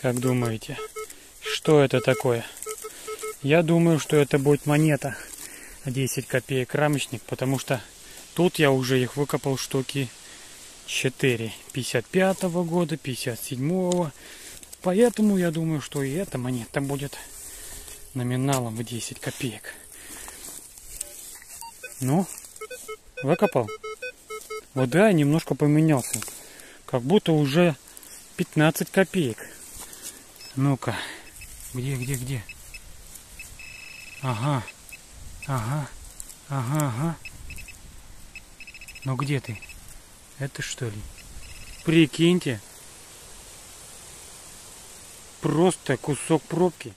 Как думаете, что это такое? Я думаю, что это будет монета 10 копеек рамочник, потому что тут я уже их выкопал штуки 4. 55-го года, 57-го. Поэтому я думаю, что и эта монета будет номиналом в 10 копеек. Ну, выкопал? Вот да, немножко поменялся. Как будто уже 15 копеек. Ну-ка, где? Ага. Ну где ты? Это что ли? Прикиньте. Просто кусок пробки.